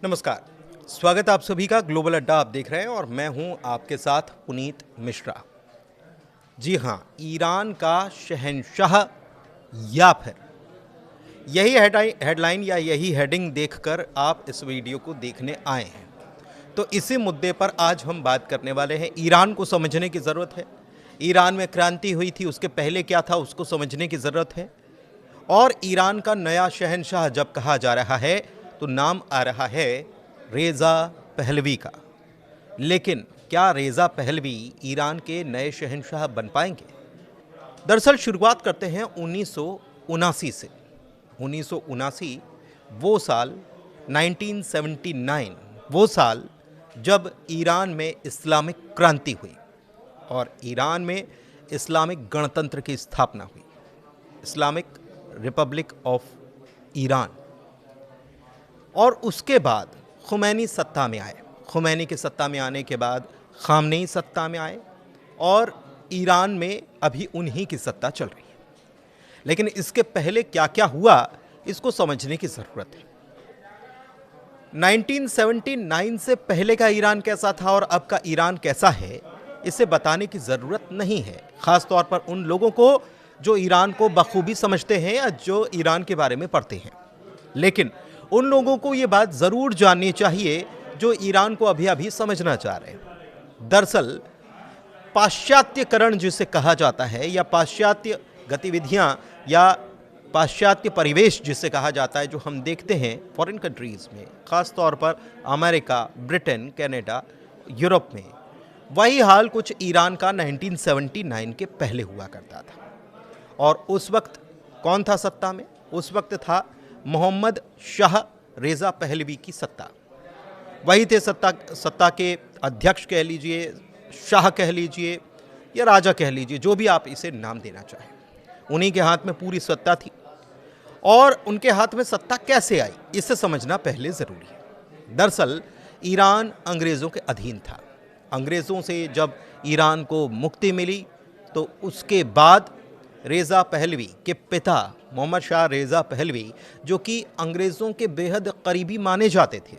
नमस्कार। स्वागत है आप सभी का। ग्लोबल अड्डा आप देख रहे हैं और मैं हूं आपके साथ पुनीत मिश्रा। जी हां, ईरान का शहंशाह या फिर यही हेडलाइन या यही हेडिंग देखकर आप इस वीडियो को देखने आए हैं। तो इसी मुद्दे पर आज हम बात करने वाले हैं। ईरान को समझने की ज़रूरत है। ईरान में क्रांति हुई थी, उसके पहले क्या था उसको समझने की ज़रूरत है। और ईरान का नया शहंशाह जब कहा जा रहा है तो नाम आ रहा है रेज़ा पहलवी का। लेकिन क्या रेज़ा पहलवी ईरान के नए शहंशाह बन पाएंगे? दरअसल शुरुआत करते हैं 1979 से। 1979 वो साल, 1979 वो साल जब ईरान में इस्लामिक क्रांति हुई और ईरान में इस्लामिक गणतंत्र की स्थापना हुई, इस्लामिक रिपब्लिक ऑफ ईरान। और उसके बाद खुमैनी सत्ता में आए। खुमैनी के सत्ता में आने के बाद खामनेई सत्ता में आए और ईरान में अभी उन्हीं की सत्ता चल रही है। लेकिन इसके पहले क्या क्या हुआ इसको समझने की ज़रूरत है। 1979 से पहले का ईरान कैसा था और अब का ईरान कैसा है, इसे बताने की ज़रूरत नहीं है, ख़ास तौर पर उन लोगों को जो ईरान को बखूबी समझते हैं या जो ईरान के बारे में पढ़ते हैं। लेकिन उन लोगों को ये बात ज़रूर जाननी चाहिए जो ईरान को अभी अभी समझना चाह रहे हैं। दरअसल पाश्चात्यकरण जिसे कहा जाता है या पाश्चात्य गतिविधियां या पाश्चात्य परिवेश जिसे कहा जाता है, जो हम देखते हैं फॉरेन कंट्रीज़ में, ख़ास तौर पर अमेरिका, ब्रिटेन, कनाडा, यूरोप में, वही हाल कुछ ईरान का 1979 के पहले हुआ करता था। और उस वक्त कौन था सत्ता में? उस वक्त था मोहम्मद शाह रेज़ा पहलवी की सत्ता। वही थे सत्ता के अध्यक्ष कह लीजिए, शाह कह लीजिए या राजा कह लीजिए, जो भी आप इसे नाम देना चाहें। उन्हीं के हाथ में पूरी सत्ता थी। और उनके हाथ में सत्ता कैसे आई इसे समझना पहले ज़रूरी है। दरअसल ईरान अंग्रेज़ों के अधीन था। अंग्रेज़ों से जब ईरान को मुक्ति मिली तो उसके बाद रेज़ा पहलवी के पिता मोहम्मद शाह रेज़ा पहलवी, जो कि अंग्रेज़ों के बेहद करीबी माने जाते थे,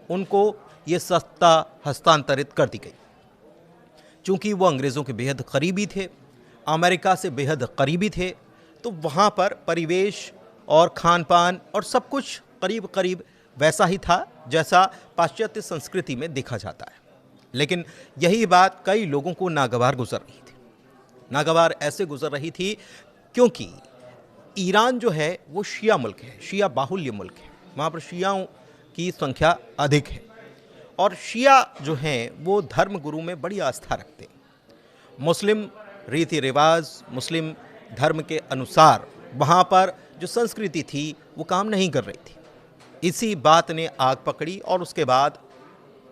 उनको ये सत्ता हस्तांतरित कर दी गई। चूँकि वो अंग्रेज़ों के बेहद करीबी थे, अमेरिका से बेहद करीबी थे, तो वहाँ पर परिवेश और खान पान और सब कुछ करीब करीब वैसा ही था जैसा पाश्चात्य संस्कृति में देखा जाता है। लेकिन यही बात कई लोगों को नागवार गुजर रही थी। नागवार ऐसे गुजर रही थी क्योंकि ईरान जो है वो शिया मुल्क है, शिया बाहुल्य मुल्क है। वहाँ पर शियाओं की संख्या अधिक है और शिया जो हैं वो धर्म गुरु में बड़ी आस्था रखते हैं। मुस्लिम रीति रिवाज, मुस्लिम धर्म के अनुसार वहाँ पर जो संस्कृति थी वो काम नहीं कर रही थी। इसी बात ने आग पकड़ी और उसके बाद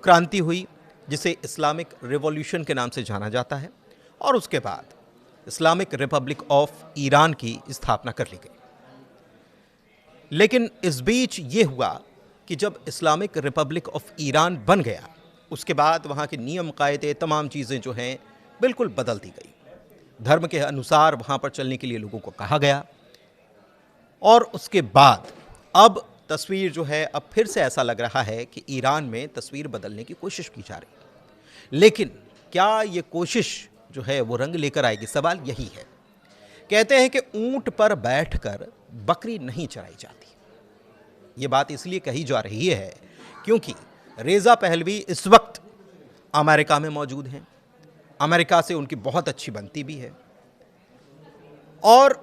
क्रांति हुई, जिसे इस्लामिक रिवॉल्यूशन के नाम से जाना जाता है। और उसके बाद इस्लामिक रिपब्लिक ऑफ ईरान की स्थापना कर ली गई। लेकिन इस बीच ये हुआ कि जब इस्लामिक रिपब्लिक ऑफ ईरान बन गया, उसके बाद वहाँ के नियम कायदे, तमाम चीज़ें जो हैं बिल्कुल बदल दी गई। धर्म के अनुसार वहाँ पर चलने के लिए लोगों को कहा गया। और उसके बाद अब तस्वीर जो है, अब फिर से ऐसा लग रहा है कि ईरान में तस्वीर बदलने की कोशिश की जा रही है। लेकिन क्या ये कोशिश जो है वो रंग लेकर आएगी? सवाल यही है। कहते हैं कि ऊंट पर बैठकर बकरी नहीं चराई जाती। ये बात इसलिए कही जा रही है क्योंकि रेज़ा पहलवी इस वक्त अमेरिका में मौजूद हैं। अमेरिका से उनकी बहुत अच्छी बनती भी है और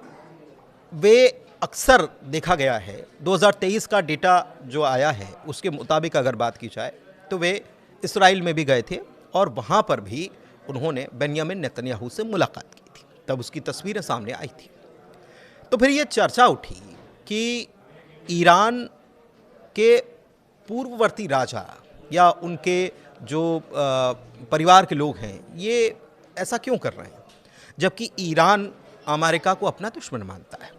वे अक्सर देखा गया है, 2023 का डेटा जो आया है उसके मुताबिक अगर बात की जाए तो वे इसराइल में भी गए थे और वहाँ पर भी उन्होंने बेंयामिन नेतन्याहू से मुलाकात की थी। तब उसकी तस्वीरें सामने आई थी। तो फिर ये चर्चा उठी कि ईरान के पूर्ववर्ती राजा या उनके जो परिवार के लोग हैं ये ऐसा क्यों कर रहे हैं, जबकि ईरान अमेरिका को अपना दुश्मन मानता है।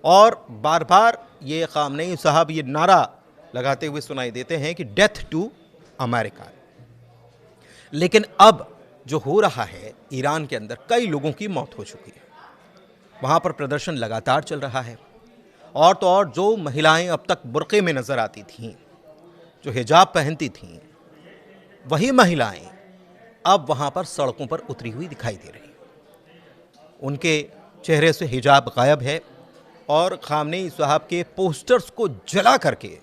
और बार बार ये खामनेई साहब ये नारा लगाते हुए सुनाई देते हैं कि डेथ टू अमेरिका। लेकिन अब जो हो रहा है ईरान के अंदर, कई लोगों की मौत हो चुकी है, वहाँ पर प्रदर्शन लगातार चल रहा है। और तो और जो महिलाएं अब तक बुर्के में नज़र आती थीं, जो हिजाब पहनती थीं, वही महिलाएं अब वहां पर सड़कों पर उतरी हुई दिखाई दे रही। उनके चेहरे से हिजाब गायब है और खामनेई साहब के पोस्टर्स को जला करके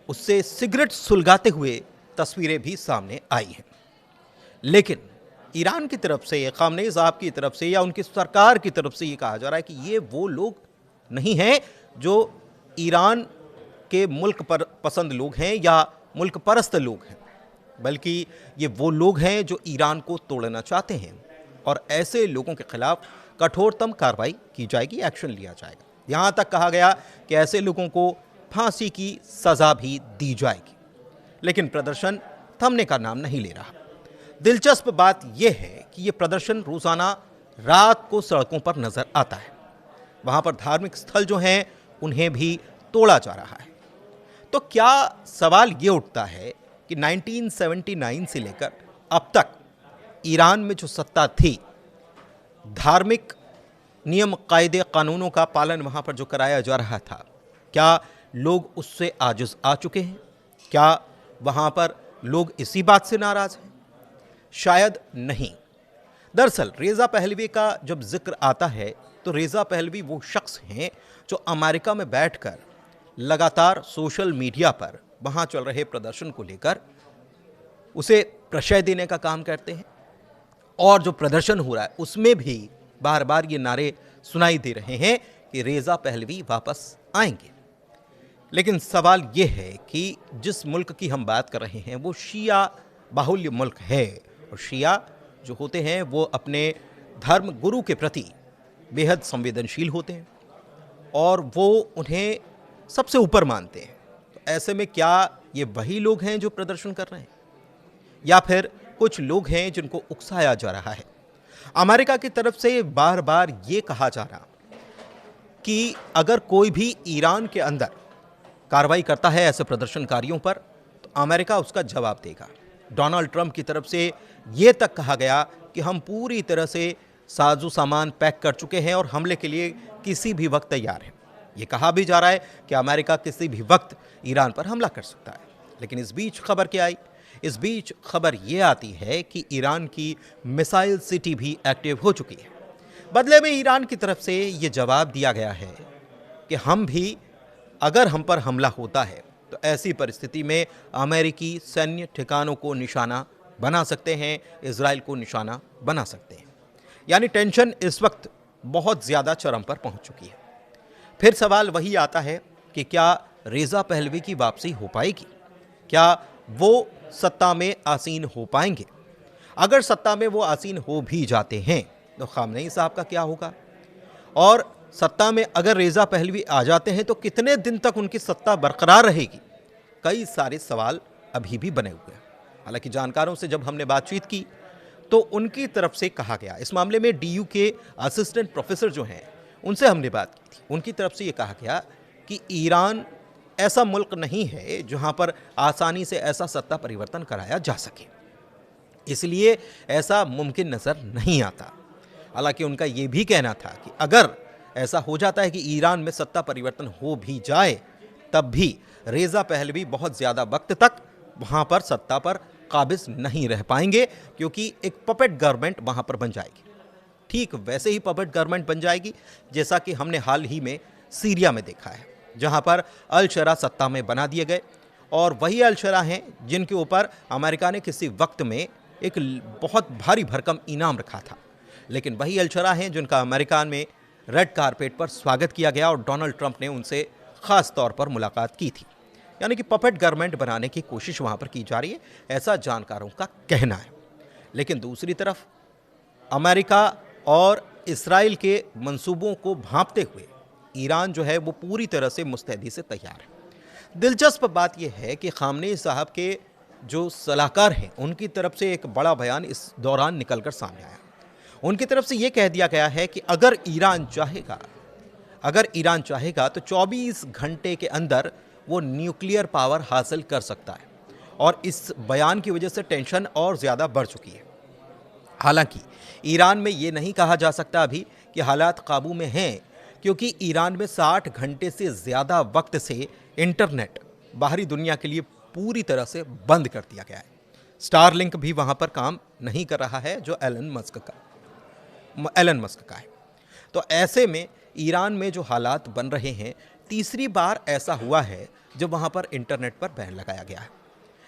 उससे सिगरेट सुलगाते हुए तस्वीरें भी सामने आई हैं। लेकिन ईरान की तरफ से, खामनेई साहब की तरफ से या उनकी सरकार की तरफ से ये कहा जा रहा है कि ये वो लोग नहीं हैं जो ईरान के मुल्क पर पसंद लोग हैं या मुल्क परस्त लोग हैं, बल्कि ये वो लोग हैं जो ईरान को तोड़ना चाहते हैं और ऐसे लोगों के खिलाफ कठोरतम कार्रवाई की जाएगी, एक्शन लिया जाएगा। यहाँ तक कहा गया कि ऐसे लोगों को फांसी की सज़ा भी दी जाएगी। लेकिन प्रदर्शन थमने का नाम नहीं ले रहा। दिलचस्प बात यह है कि यह प्रदर्शन रोज़ाना रात को सड़कों पर नज़र आता है। वहाँ पर धार्मिक स्थल जो हैं उन्हें भी तोड़ा जा रहा है। तो क्या सवाल ये उठता है कि 1979 से लेकर अब तक ईरान में जो सत्ता थी, धार्मिक नियम कायदे कानूनों का पालन वहाँ पर जो कराया जा रहा था, क्या लोग उससे आजिज़ आ चुके हैं? क्या वहाँ पर लोग इसी बात से नाराज़ हैं? शायद नहीं। दरअसल रेज़ा पहलवी का जब जिक्र आता है तो रेज़ा पहलवी वो शख्स हैं जो अमेरिका में बैठकर लगातार सोशल मीडिया पर वहाँ चल रहे प्रदर्शन को लेकर उसे प्रशय देने का काम करते हैं और जो प्रदर्शन हो रहा है उसमें भी बार बार ये नारे सुनाई दे रहे हैं कि रेज़ा पहलवी वापस आएंगे। लेकिन सवाल ये है कि जिस मुल्क की हम बात कर रहे हैं वो शिया बाहुल्य मुल्क है और शिया जो होते हैं वो अपने धर्म गुरु के प्रति बेहद संवेदनशील होते हैं और वो उन्हें सबसे ऊपर मानते हैं। तो ऐसे में क्या ये वही लोग हैं जो प्रदर्शन कर रहे हैं या फिर कुछ लोग हैं जिनको उकसाया जा रहा है? अमेरिका की तरफ से बार बार ये कहा जा रहा कि अगर कोई भी ईरान के अंदर कार्रवाई करता है ऐसे प्रदर्शनकारियों पर तो अमेरिका उसका जवाब देगा। डोनाल्ड ट्रंप की तरफ से ये तक कहा गया कि हम पूरी तरह से साजो सामान पैक कर चुके हैं और हमले के लिए किसी भी वक्त तैयार हैं। ये कहा भी जा रहा है कि अमेरिका किसी भी वक्त ईरान पर हमला कर सकता है। लेकिन इस बीच खबर क्या आई? इस बीच खबर ये आती है कि ईरान की मिसाइल सिटी भी एक्टिव हो चुकी है। बदले में ईरान की तरफ से ये जवाब दिया गया है कि हम भी, अगर हम पर हमला होता है तो ऐसी परिस्थिति में अमेरिकी सैन्य ठिकानों को निशाना बना सकते हैं, इजराइल को निशाना बना सकते हैं। यानी टेंशन इस वक्त बहुत ज़्यादा चरम पर पहुंच चुकी है। फिर सवाल वही आता है कि क्या रेज़ा पहलवी की वापसी हो पाएगी? क्या वो सत्ता में आसीन हो पाएंगे? अगर सत्ता में वो आसीन हो भी जाते हैं तो खामनेई साहब का क्या होगा? और सत्ता में अगर रेज़ा पहलवी आ जाते हैं तो कितने दिन तक उनकी सत्ता बरकरार रहेगी? कई सारे सवाल अभी भी बने हुए हैं। हालांकि जानकारों से जब हमने बातचीत की तो उनकी तरफ से कहा गया, इस मामले में DU के असिस्टेंट प्रोफेसर जो हैं उनसे हमने बात की थी, उनकी तरफ से ये कहा गया कि ईरान ऐसा मुल्क नहीं है जहां पर आसानी से ऐसा सत्ता परिवर्तन कराया जा सके, इसलिए ऐसा मुमकिन नज़र नहीं आता। हालांकि उनका ये भी कहना था कि अगर ऐसा हो जाता है कि ईरान में सत्ता परिवर्तन हो भी जाए तब भी रेज़ा पहलवी बहुत ज़्यादा वक्त तक वहाँ पर सत्ता पर काबिज नहीं रह पाएंगे, क्योंकि एक पपेट गवर्नमेंट वहाँ पर बन जाएगी। ठीक वैसे ही पपेट गवर्नमेंट बन जाएगी जैसा कि हमने हाल ही में सीरिया में देखा है, जहाँ पर अल शरा सत्ता में बना दिए गए और वही अल शरा हैं जिनके ऊपर अमेरिका ने किसी वक्त में एक बहुत भारी भरकम इनाम रखा था। लेकिन वही अल शरा हैं जिनका अमेरिका में रेड कारपेट पर स्वागत किया गया और डोनाल्ड ट्रंप ने उनसे ख़ास तौर पर मुलाकात की थी। यानी कि पपेट गवर्नमेंट बनाने की कोशिश वहाँ पर की जा रही है, ऐसा जानकारों का कहना है। लेकिन दूसरी तरफ अमेरिका और इस्राइल के मंसूबों को भांपते हुए ईरान जो है वो पूरी तरह से मुस्तैदी से तैयार है। दिलचस्प बात यह है कि खामनेई साहब के जो सलाहकार हैं उनकी तरफ से एक बड़ा बयान इस दौरान निकलकर सामने आया। उनकी तरफ से ये कह दिया गया है कि अगर ईरान चाहेगा तो 24 घंटे के अंदर वो न्यूक्लियर पावर हासिल कर सकता है और इस बयान की वजह से टेंशन और ज़्यादा बढ़ चुकी है। हालांकि ईरान में ये नहीं कहा जा सकता अभी कि हालात काबू में हैं, क्योंकि ईरान में 60 घंटे से ज़्यादा वक्त से इंटरनेट बाहरी दुनिया के लिए पूरी तरह से बंद कर दिया गया है। स्टारलिंक भी वहाँ पर काम नहीं कर रहा है जो एलन मस्क का है। तो ऐसे में ईरान में जो हालात बन रहे हैं, तीसरी बार ऐसा हुआ है जब वहाँ पर इंटरनेट पर बैन लगाया गया है।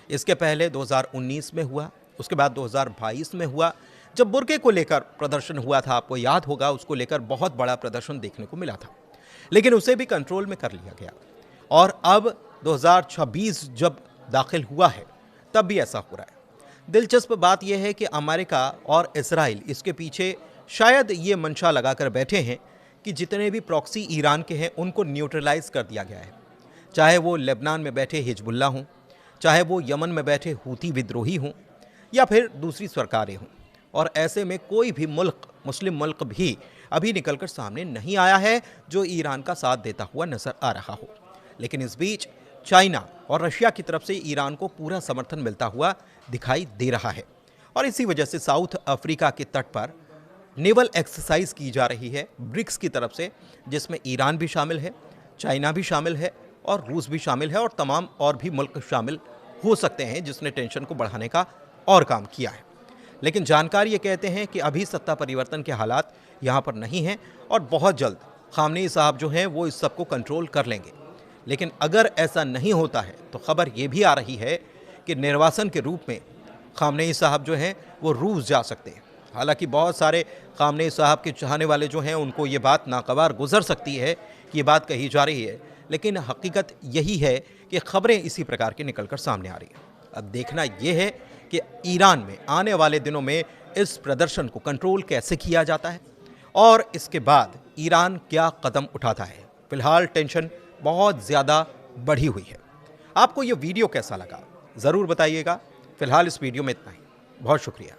इसके पहले 2019 में हुआ, उसके बाद 2022 में हुआ, जब बुर्के को लेकर प्रदर्शन हुआ था, आपको याद होगा, उसको लेकर बहुत बड़ा प्रदर्शन देखने को मिला था, लेकिन उसे भी कंट्रोल में कर लिया गया। और अब 2026 जब दाखिल हुआ है तब भी ऐसा हो रहा है। दिलचस्प बात यह है कि अमेरिका और इजराइल इसके पीछे शायद ये मंशा लगाकर बैठे हैं कि जितने भी प्रॉक्सी ईरान के हैं उनको न्यूट्रलाइज कर दिया गया है, चाहे वो लेबनान में बैठे हिजबुल्ला हों, चाहे वो यमन में बैठे हूती विद्रोही हों, या फिर दूसरी सरकारें हों। और ऐसे में कोई भी मुल्क, मुस्लिम मुल्क भी अभी निकलकर सामने नहीं आया है जो ईरान का साथ देता हुआ नजर आ रहा हो। लेकिन इस बीच चाइना और रशिया की तरफ से ईरान को पूरा समर्थन मिलता हुआ दिखाई दे रहा है। और इसी वजह से साउथ अफ्रीका के तट पर नेवल एक्सरसाइज की जा रही है ब्रिक्स की तरफ से, जिसमें ईरान भी शामिल है, चाइना भी शामिल है और रूस भी शामिल है, और तमाम और भी मुल्क शामिल हो सकते हैं, जिसने टेंशन को बढ़ाने का और काम किया है। लेकिन जानकार ये कहते हैं कि अभी सत्ता परिवर्तन के हालात यहाँ पर नहीं हैं और बहुत जल्द खामनेई साहब जो हैं वो इस सब को कंट्रोल कर लेंगे। लेकिन अगर ऐसा नहीं होता है तो खबर ये भी आ रही है कि निर्वासन के रूप में खामनेई साहब जो हैं वो रूस जा सकते हैं। हालांकि बहुत सारे खामनेई साहब के चाहने वाले जो हैं उनको ये बात नागवार गुजर सकती है कि ये बात कही जा रही है, लेकिन हकीकत यही है कि खबरें इसी प्रकार की निकलकर सामने आ रही हैं। अब देखना यह है कि ईरान में आने वाले दिनों में इस प्रदर्शन को कंट्रोल कैसे किया जाता है और इसके बाद ईरान क्या कदम उठाता है। फिलहाल टेंशन बहुत ज़्यादा बढ़ी हुई है। आपको ये वीडियो कैसा लगा ज़रूर बताइएगा। फिलहाल इस वीडियो में इतना ही। बहुत शुक्रिया।